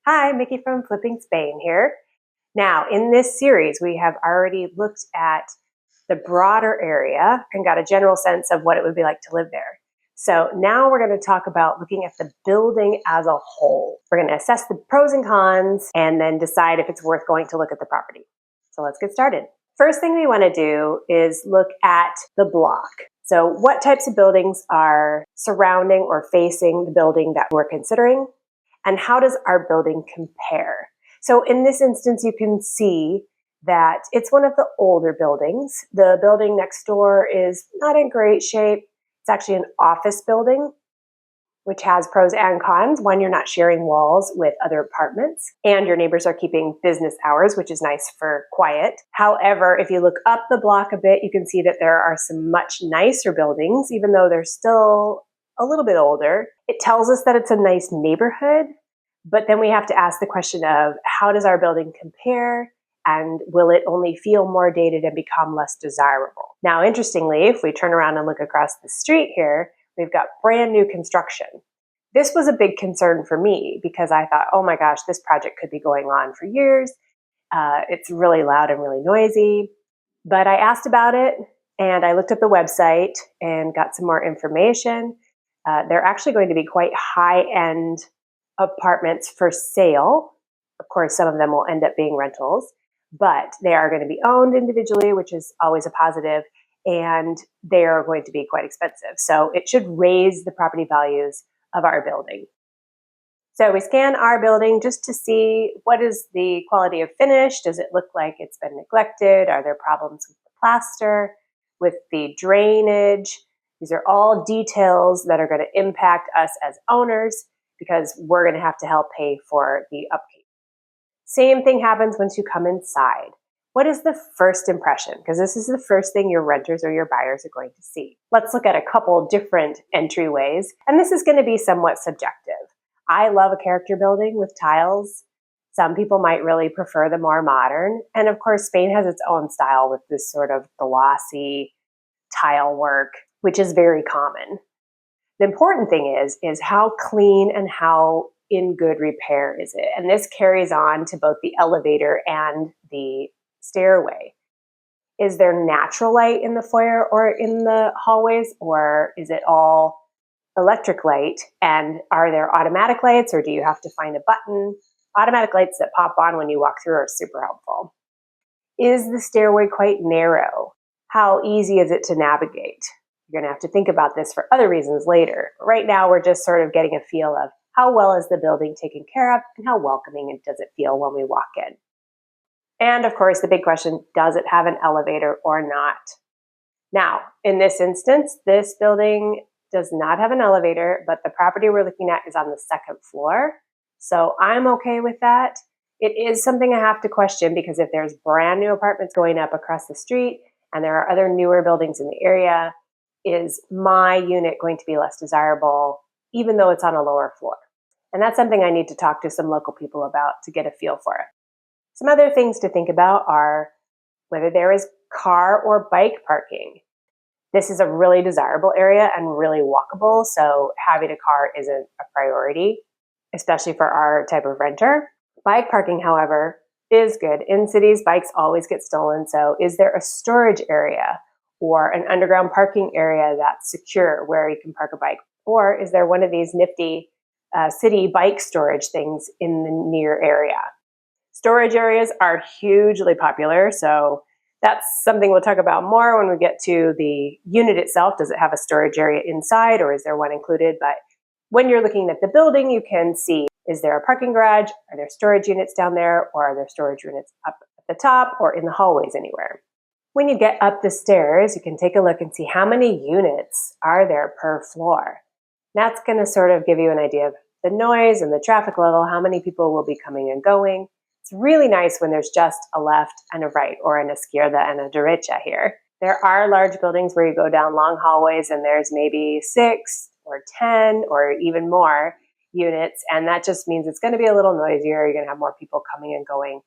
Hi, Mickey from Flipping Spain here. Now, in this series, we have already looked at the broader area and got a general sense of what it would be like to live there. So now we're going to talk about looking at the building as a whole. We're going to assess the pros and cons and then decide if it's worth going to look at the property. So let's get started. First thing we want to do is look at the block. So what types of buildings are surrounding or facing the building that we're considering? And how does our building compare? So in this instance, you can see that it's one of the older buildings. The building next door is not in great shape. It's actually an office building, which has pros and cons. One, you're not sharing walls with other apartments, and your neighbors are keeping business hours, which is nice for quiet. However, if you look up the block a bit, you can see that there are some much nicer buildings, even though they're still a little bit older. It tells us that it's a nice neighborhood, but then we have to ask the question of how does our building compare, and will it only feel more dated and become less desirable? Now, interestingly, if we turn around and look across the street here, we've got brand new construction. This was a big concern for me because I thought, oh my gosh, this project could be going on for years. It's really loud and really noisy. But I asked about it and I looked up the website and got some more information. They're actually going to be quite high-end apartments for sale. Of course, some of them will end up being rentals, but they are going to be owned individually, which is always a positive, and they are going to be quite expensive. So it should raise the property values of our building. So we scan our building just to see what is the quality of finish. Does it look like it's been neglected? Are there problems with the plaster, with the drainage? These are all details that are going to impact us as owners because we're going to have to help pay for the upkeep. Same thing happens once you come inside. What is the first impression? Because this is the first thing your renters or your buyers are going to see. Let's look at a couple different entryways, and this is going to be somewhat subjective. I love a character building with tiles. Some people might really prefer the more modern, and of course, Spain has its own style with this sort of glossy tile work, which is very common. The important thing is how clean and how in good repair is it? And this carries on to both the elevator and the stairway. Is there natural light in the foyer or in the hallways, or is it all electric light? And are there automatic lights, or do you have to find a button? Automatic lights that pop on when you walk through are super helpful. Is the stairway quite narrow? How easy is it to navigate? You're going to have to think about this for other reasons later. But right now, we're just sort of getting a feel of how well is the building taken care of and how welcoming does it feel when we walk in. And of course, the big question, does it have an elevator or not? Now, in this instance, this building does not have an elevator, but the property we're looking at is on the second floor. So I'm okay with that. It is something I have to question because if there's brand new apartments going up across the street and there are other newer buildings in the area, is my unit going to be less desirable even though it's on a lower floor? And that's something I need to talk to some local people about to get a feel for it. Some other things to think about are whether there is car or bike parking. This is a really desirable area and really walkable, so having a car isn't a priority, especially for our type of renter. Bike parking, however, is good. In cities, bikes always get stolen, so is there a storage area or an underground parking area that's secure where you can park a bike? Or is there one of these nifty city bike storage things in the near area? Storage areas are hugely popular, so that's something we'll talk about more when we get to the unit itself. Does it have a storage area inside, or is there one included? But when you're looking at the building, you can see, is there a parking garage? Are there storage units down there? Or are there storage units up at the top or in the hallways anywhere? When you get up the stairs, you can take a look and see how many units are there per floor. That's going to sort of give you an idea of the noise and the traffic level, how many people will be coming and going. It's really nice when there's just a left and a right, or an izquierda and a derecha here. There are large buildings where you go down long hallways and there's maybe 6 or 10 or even more units, and that just means it's going to be a little noisier. You're going to have more people coming and going.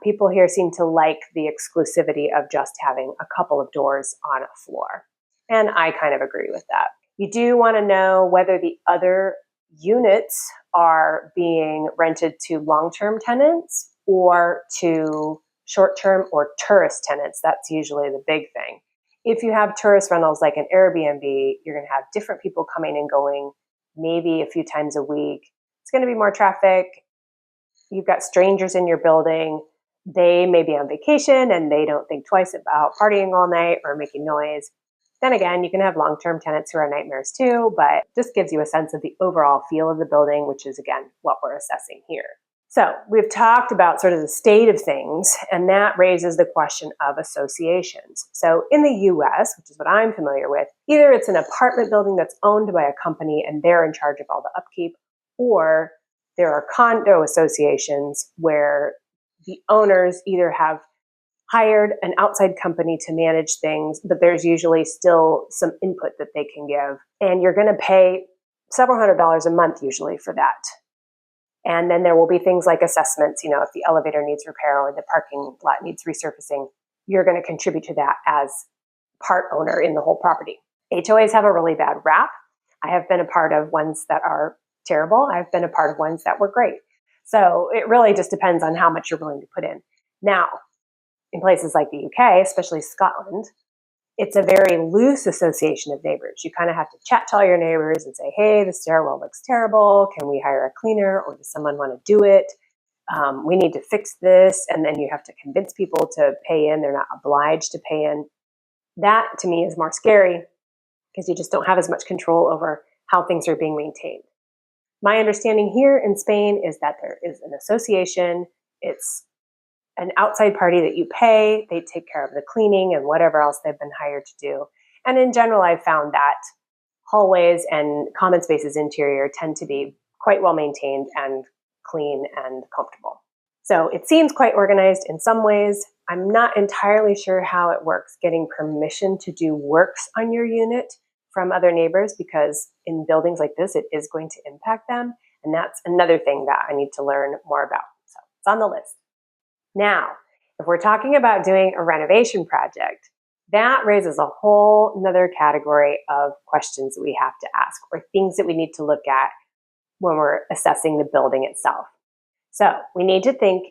People here seem to like the exclusivity of just having a couple of doors on a floor, and I kind of agree with that. You do want to know whether the other units are being rented to long-term tenants or to short-term or tourist tenants. That's usually the big thing. If you have tourist rentals like an Airbnb, you're going to have different people coming and going, maybe a few times a week. It's going to be more traffic. You've got strangers in your building. They may be on vacation and they don't think twice about partying all night or making noise. Then again, you can have long-term tenants who are nightmares too, but just gives you a sense of the overall feel of the building, which is, again, what we're assessing here. So we've talked about sort of the state of things, and that raises the question of associations. So in the US, which is what I'm familiar with, either it's an apartment building that's owned by a company and they're in charge of all the upkeep, or there are condo associations where the owners either have hired an outside company to manage things, but there's usually still some input that they can give. And you're going to pay several $100s a month usually for that. And then there will be things like assessments, if the elevator needs repair or the parking lot needs resurfacing, you're going to contribute to that as part owner in the whole property. HOAs have a really bad rap. I have been a part of ones that are terrible. I've been a part of ones that were great. So it really just depends on how much you're willing to put in. Now, in places like the UK, especially Scotland, it's a very loose association of neighbors. You kind of have to chat to all your neighbors and say, hey, the stairwell looks terrible. Can we hire a cleaner, or does someone want to do it? We need to fix this. And then you have to convince people to pay in. They're not obliged to pay in. That, to me, is more scary because you just don't have as much control over how things are being maintained. My understanding here in Spain is that there is an association. It's an outside party that you pay. They take care of the cleaning and whatever else they've been hired to do. And in general, I've found that hallways and common spaces interior tend to be quite well maintained and clean and comfortable. So it seems quite organized in some ways. I'm not entirely sure how it works getting permission to do works on your unit from other neighbors, because in buildings like this, it is going to impact them. And that's another thing that I need to learn more about. So it's on the list. Now, if we're talking about doing a renovation project, that raises a whole another category of questions that we have to ask, or things that we need to look at when we're assessing the building itself. So we need to think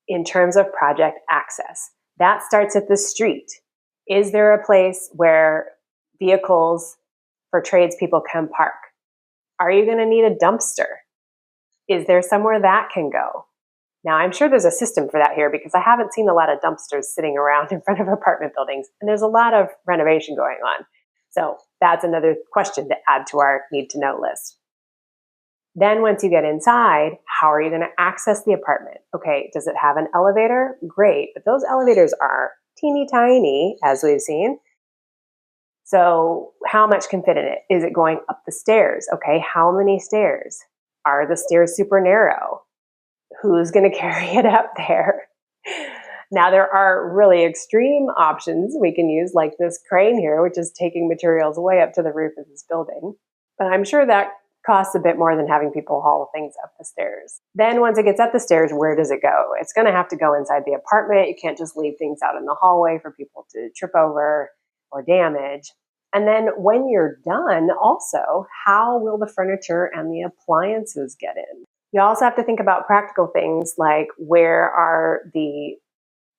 in terms of project access. That starts at the street. Is there a place where vehicles for tradespeople can park? Are you going to need a dumpster? Is there somewhere that can go? Now, I'm sure there's a system for that here, because I haven't seen a lot of dumpsters sitting around in front of apartment buildings, and there's a lot of renovation going on. So that's another question to add to our need to know list. Then once you get inside, how are you going to access the apartment? Okay, does it have an elevator? Great, but those elevators are teeny tiny, as we've seen. So how much can fit in it? Is it going up the stairs? Okay, how many stairs? Are the stairs super narrow? Who's going to carry it up there? Now, there are really extreme options we can use, like this crane here, which is taking materials way up to the roof of this building. But I'm sure that costs a bit more than having people haul things up the stairs. Then once it gets up the stairs, where does it go? It's going to have to go inside the apartment. You can't just leave things out in the hallway for people to trip over or damage. And then when you're done, also, how will the furniture and the appliances get in? You also have to think about practical things like, where are the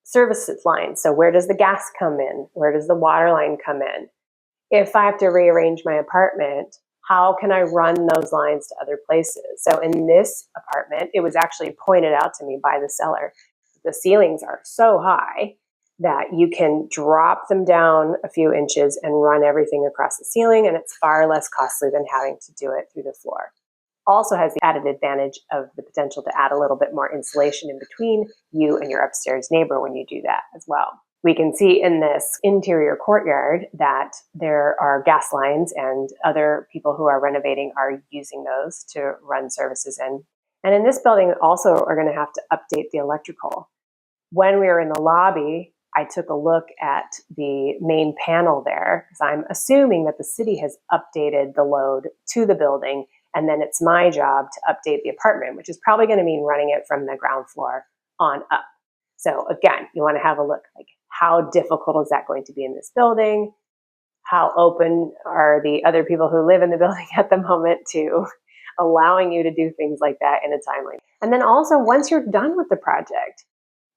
service lines? So where does the gas come in? Where does the water line come in? If I have to rearrange my apartment, how can I run those lines to other places? So in this apartment, it was actually pointed out to me by the seller. The ceilings are so high that you can drop them down a few inches and run everything across the ceiling, and it's far less costly than having to do it through the floor. Also has the added advantage of the potential to add a little bit more insulation in between you and your upstairs neighbor when you do that as well. We can see in this interior courtyard that there are gas lines, and other people who are renovating are using those to run services in. And in this building also are going to have to update the electrical. When we were in the lobby, I took a look at the main panel there, because I'm assuming that the city has updated the load to the building, and then it's my job to update the apartment, which is probably going to mean running it from the ground floor on up. So again, you want to have a look, like, how difficult is that going to be in this building? How open are the other people who live in the building at the moment to allowing you to do things like that in a timely. And then also, once you're done with the project,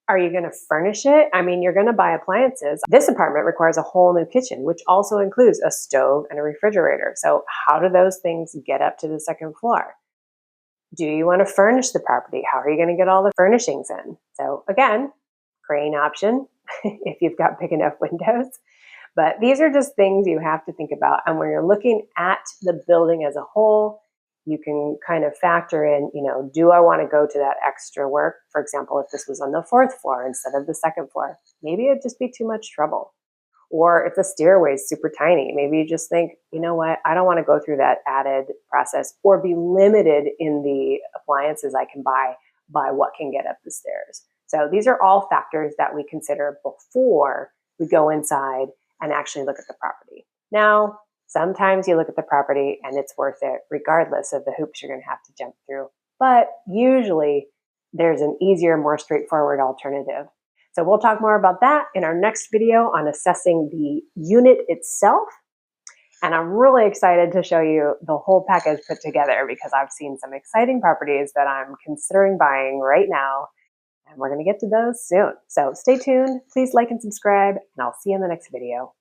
are you going to furnish it? I mean, you're going to buy appliances. This apartment requires a whole new kitchen, which also includes a stove and a refrigerator. So how do those things get up to the second floor? Do you want to furnish the property? How are you going to get all the furnishings in? So again, crane option if you've got big enough windows. But these are just things you have to think about. And when you're looking at the building as a whole, you can kind of factor in, do I want to go to that extra work? For example, if this was on the fourth floor instead of the second floor, maybe it'd just be too much trouble. Or if the stairway is super tiny, maybe you just think, you know what, I don't want to go through that added process or be limited in the appliances I can buy by what can get up the stairs. So these are all factors that we consider before we go inside and actually look at the property. Now, sometimes you look at the property and it's worth it regardless of the hoops you're going to have to jump through. But usually there's an easier, more straightforward alternative. So we'll talk more about that in our next video on assessing the unit itself. And I'm really excited to show you the whole package put together because I've seen some exciting properties that I'm considering buying right now. And we're going to get to those soon. So stay tuned. Please like and subscribe, and I'll see you in the next video.